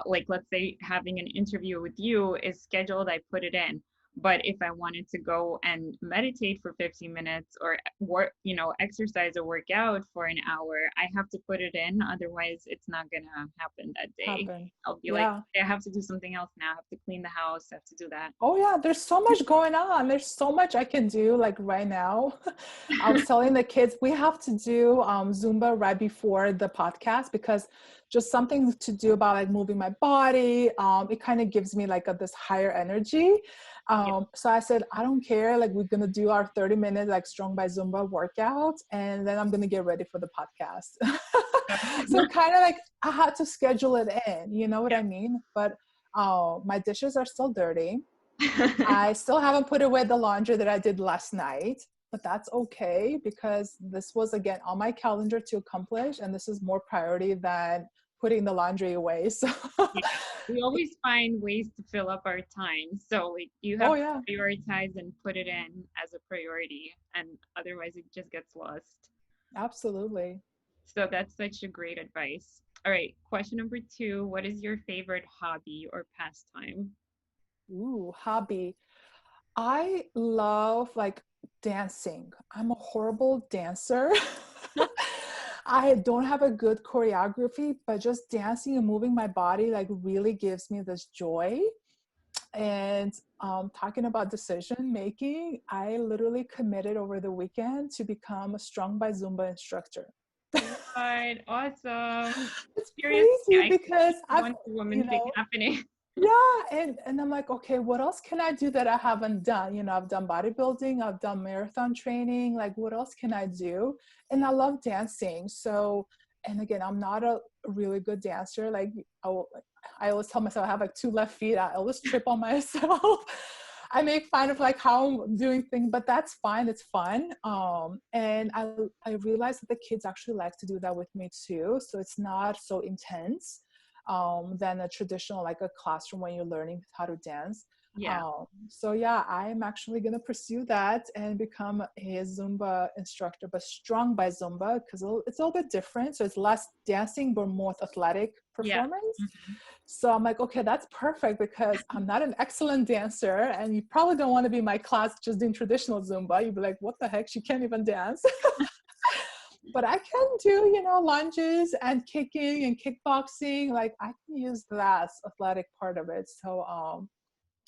S1: Like let's say having an interview with you is scheduled, I put it in. But if I wanted to go and meditate for 15 minutes or work, exercise or work out for an hour, I have to put it in. Otherwise, it's not going to happen that day.
S2: Happen.
S1: I'll be like,
S2: Yeah.
S1: I have to do something else now. I have to clean the house. I have to do that.
S2: Oh yeah, there's so much going on. There's so much I can do like right now. I was telling the kids we have to do Zumba right before the podcast, because just something to do about like moving my body. It kind of gives me like this higher energy.
S1: Yeah.
S2: So I said, I don't care. Like we're gonna do our 30 minute like strong by Zumba workout, and then I'm gonna get ready for the podcast. So kind of like I had to schedule it in. You know what I mean? But my dishes are still dirty. I still haven't put away the laundry that I did last night, but that's okay, because this was again on my calendar to accomplish, and this is more priority than putting the laundry away. So,
S1: Yeah. We always find ways to fill up our time. So like you
S2: oh
S1: have to
S2: yeah,
S1: prioritize and put it in as a priority, and otherwise it just gets lost.
S2: absolutely.
S1: So that's such a great advice. All right, question number two. What is your favorite hobby or pastime?
S2: Ooh, hobby. I love like dancing. I'm a horrible dancer. I don't have a good choreography, but just dancing and moving my body like really gives me this joy. And talking about decision making, I literally committed over the weekend to become a Strong by Zumba instructor.
S1: What? Awesome.
S2: It's
S1: Seriously,
S2: crazy
S1: I can
S2: because
S1: see the
S2: I've,
S1: Wonder Woman
S2: you
S1: thing
S2: know,
S1: happening.
S2: yeah, and I'm like, okay, what else can I do that I haven't done? You know, I've done bodybuilding, I've done marathon training, like what else can I do? And I love dancing. So, and again, I'm not a really good dancer. Like I always tell myself I have like two left feet. I always trip on myself. I make fun of like how I'm doing things, but that's fine. It's fun. And I realized that the kids actually like to do that with me too. So it's not so intense than a traditional like a classroom when you're learning how to dance.
S1: Yeah.
S2: So yeah, I'm actually gonna pursue that and become a Zumba instructor, but Strong by Zumba because it's a little bit different. So it's less dancing but more athletic
S1: Yeah.
S2: performance.
S1: Mhm.
S2: So I'm like, okay, that's perfect because I'm not an excellent dancer, and you probably don't want to be in my class just doing traditional Zumba. You'd be like, what the heck? She can't even dance. But I can do, you know, lunges and kicking and kickboxing. Like I can use that athletic part of it. So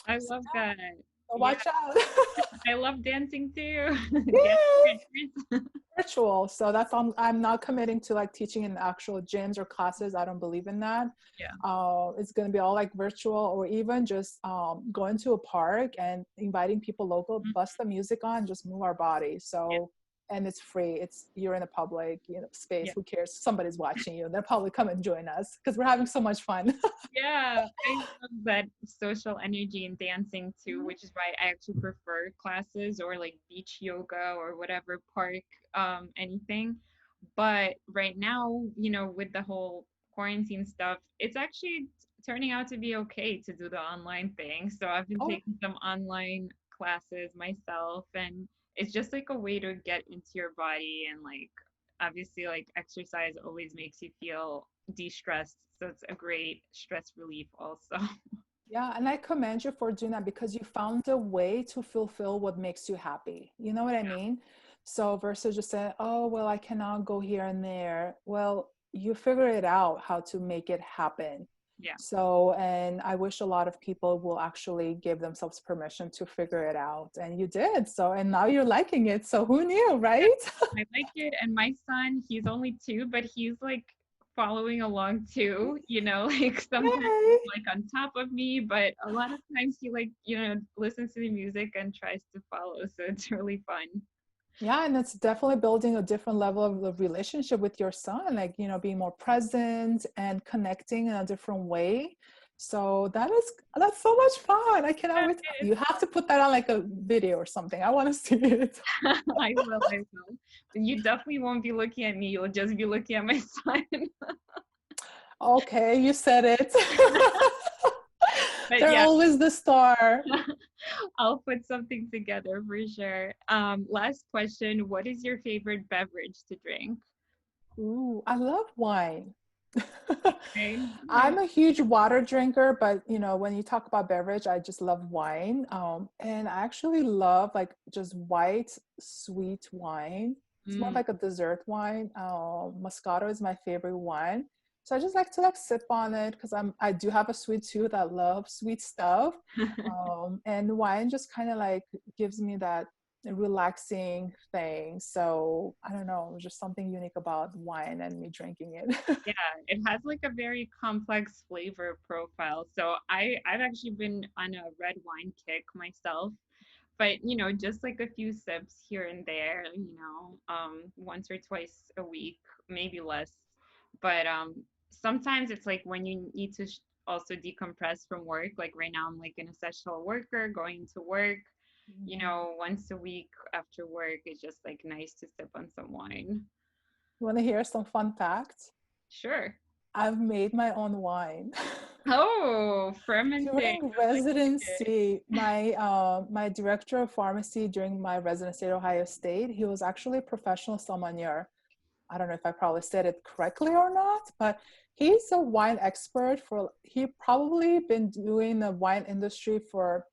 S1: I
S2: so,
S1: love that.
S2: so
S1: Yeah,
S2: watch out.
S1: I love dancing too. Dance
S2: Yay!
S1: partners.
S2: Virtual. So that's I'm not committing to like teaching in actual gyms or classes. I don't believe in that.
S1: Yeah.
S2: It's going to be all like virtual, or even just going to a park and inviting people local,
S1: Mhm.
S2: bust the music on, just move our body.
S1: Yeah.
S2: So, and it's free. You're in a public, you know, space.
S1: Yeah.
S2: Who cares? Somebody's watching you. They'll probably come and join us because we're having so much fun.
S1: Yeah, I love that social energy in dancing too, which is why I actually prefer classes or like beach yoga or whatever park, anything. But right now, with the whole quarantine stuff, it's actually turning out to be okay to do the online thing. So I've been
S2: Oh,
S1: taking some online classes myself, and it's just like a way to get into your body and like obviously like exercise always makes you feel de-stressed, so it's a great stress relief also.
S2: yeah, and I commend you for doing that because you found a way to fulfill what makes you happy. You know what I mean? So versus just saying, oh, well, I cannot go here and there. Well, you figure it out how to make it happen.
S1: Yeah.
S2: So, and I wish a lot of people will actually give themselves permission to figure it out. And you did. So, and now you're liking it. So who knew,
S1: Yeah,
S2: right?
S1: I like it. And my son, he's only 2, but he's like following along too, like sometimes
S2: Yay.
S1: he's like on top of me, but a lot of times he like, listens to the music and tries to follow. So it's really fun.
S2: Yeah, and it's definitely building a different level of the relationship with your son, like, you know, being more present and connecting in a different way. So that's so much fun. I cannot
S1: Yeah,
S2: wait.
S1: it is.
S2: You have to put that on like a video or something. I want to see it.
S1: I will. You definitely won't be looking at me. You'll just be looking at my son.
S2: Okay, you said it.
S1: But
S2: They're
S1: yeah,
S2: always the star.
S1: I'll put something together for sure. Last question. What is your favorite beverage to drink?
S2: Ooh, I love wine.
S1: Okay.
S2: I'm a huge water drinker, but you know, when you talk about beverage, I just love wine. And I actually love like just white, sweet wine. It's more
S1: Mm.
S2: like a dessert wine. Moscato is my favorite wine. So I just like to like sip on it because I do have a sweet tooth. I love sweet stuff. And wine just kind of like gives me that relaxing thing. So I don't know, just something unique about wine and me drinking it.
S1: Yeah, it has like a very complex flavor profile. So I've actually been on a red wine kick myself, but just like a few sips here and there, once or twice a week, maybe less. But sometimes it's like when you need to also decompress from work. Like right now, I'm like an essential worker going to work. Once a week after work, it's just like nice to sip on some wine.
S2: Want to hear some fun facts?
S1: Sure.
S2: I've made my own wine.
S1: Oh, fermenting.
S2: During
S1: I like it.
S2: residency, my director of pharmacy during my residency at Ohio State, he was actually a professional sommelier. I don't know if I probably said it correctly or not, but he's a wine expert he probably been doing the wine industry for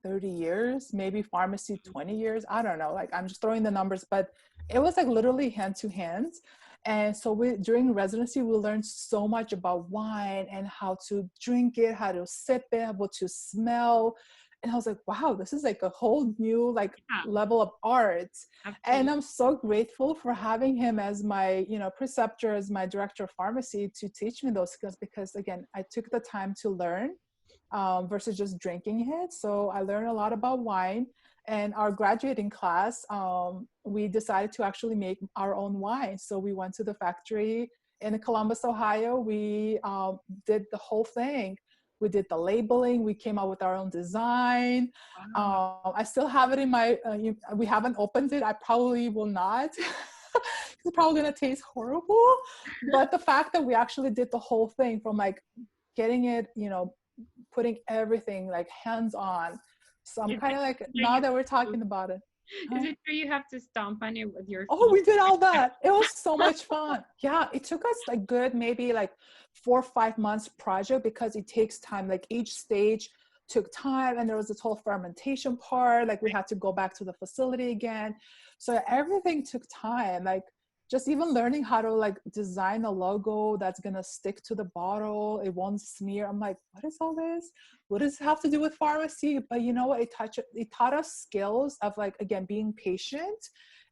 S2: 30 years, maybe pharmacy 20 years. I don't know. Like I'm just throwing the numbers, but it was like literally hand to hand. And so during residency, we learned so much about wine and how to drink it, how to sip it, how to smell. And I was like, wow, this is like a whole new like
S1: Yeah,
S2: level of art. And
S1: absolutely.
S2: I'm so grateful for having him as my, preceptor, as my director of pharmacy to teach me those skills, because again, I took the time to learn versus just drinking it. So I learned a lot about wine. And our graduating class, we decided to actually make our own wine. So we went to the factory in Columbus, Ohio. We did the whole thing. We did the labeling. We came out with our own design.
S1: Wow.
S2: I still have it in my, we haven't opened it. I probably will not. It's probably going to taste horrible. But the fact that we actually did the whole thing from like getting it, putting everything like hands on. So I'm
S1: Is
S2: kind
S1: it
S2: of like,
S1: true
S2: now
S1: you
S2: that we're
S1: have to,
S2: talking about it.
S1: is
S2: Huh?
S1: it true you have to stomp on it with your
S2: Oh,
S1: feet?
S2: we did all that. It was so much fun. Yeah, it took us like good, maybe like 4 or 5 months project, because it takes time. Like each stage took time, and there was this whole fermentation part. Like we had to go back to the facility again. So everything took time. Like just even learning how to like design a logo that's gonna stick to the bottle, it won't smear. I'm like, what is all this? What does it have to do with pharmacy? But you know what? It taught us skills of like, again, being patient.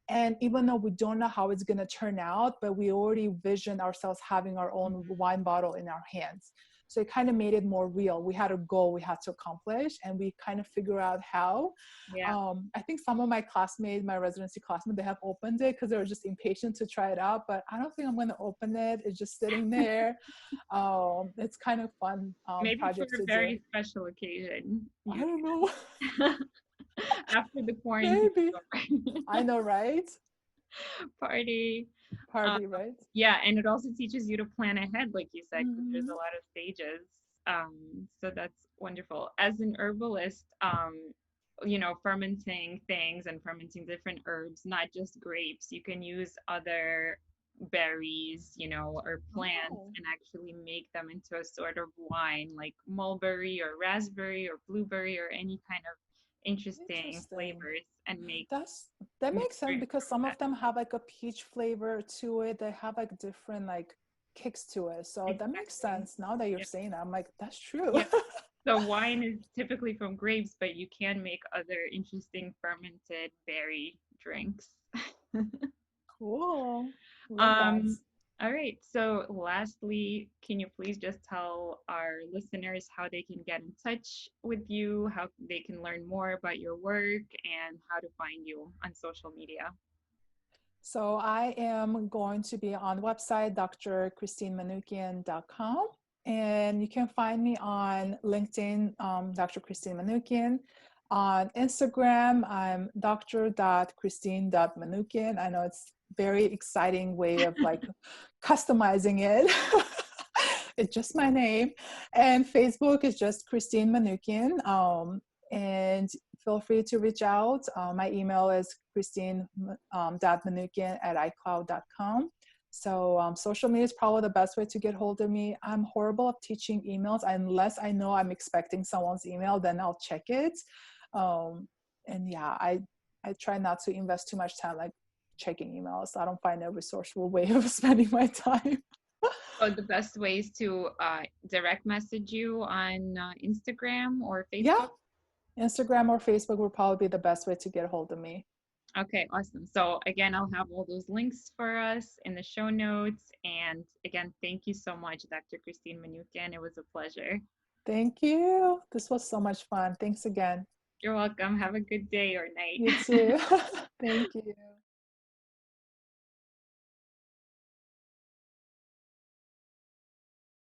S2: And even though we don't know how it's going to turn out, but we already visioned ourselves having our own wine bottle in our hands. So it kind of made it more real. We had a goal we had to accomplish, and we kind of figure out how.
S1: Yeah.
S2: I think some of my classmates, my residency classmates, they have opened it because they were just impatient to try it out. But I don't think I'm going to open it. It's just sitting there. It's kind of fun
S1: Maybe for
S2: project
S1: a
S2: to do.
S1: very special occasion.
S2: I
S1: You
S2: don't know.
S1: after the quarantine
S2: Maybe.
S1: is
S2: I
S1: over.
S2: know, right?
S1: Party. Uh,
S2: Party, right?
S1: yeah, and it also teaches you to plan ahead, like you said, because there's a
S2: Mm-hmm.
S1: lot of stages. So that's wonderful. As an herbalist, fermenting things and fermenting different herbs, not just grapes. You can use other berries, or plants,
S2: Oh,
S1: and actually make them into a sort of wine, like mulberry or raspberry or blueberry or any kind of interesting
S2: interesting.
S1: flavors, and make
S2: That's that
S1: make
S2: makes sense,
S1: drinks
S2: because
S1: from
S2: some
S1: that.
S2: of them have like a peach flavor to it. They have like different like kicks to it. So that makes
S1: Exactly.
S2: sense. Now that you're
S1: Yep.
S2: saying that, I'm like, that's true.
S1: Yep. So wine is typically from grapes, but you can make other interesting fermented berry drinks.
S2: Cool. Love that.
S1: um, all right. So lastly, can you please just tell our listeners how they can get in touch with you, how they can learn more about your work, and how to find you on social media?
S2: So I am going to be on the website, dr.christinemanukyan.com. And you can find me on LinkedIn, Dr. Christine Manukyan. On Instagram, I'm dr.christine.manukyan. I know it's very exciting way of like customizing it. It's just my name. And Facebook is just Christine Manukyan. And feel free to reach out. My email is christine.manukyan@icloud.com. So social media is probably the best way to get hold of me. I'm horrible at teaching emails unless I know I'm expecting someone's email, then I'll check it. Um, and yeah, I try not to invest too much time like checking emails. I don't find a resourceful way of spending my time.
S1: So the best ways to direct message you on Instagram or
S2: Yeah,
S1: Facebook?
S2: Instagram or Facebook will probably be the best way to get a hold of me.
S1: Okay, awesome. So again, I'll have all those links for us in the show notes. And again, thank you so much, Dr. Christine Manukyan. It was a pleasure.
S2: Thank you. This was so much fun. Thanks again.
S1: You're welcome. Have a good day or
S2: You
S1: night.
S2: too. Thank you.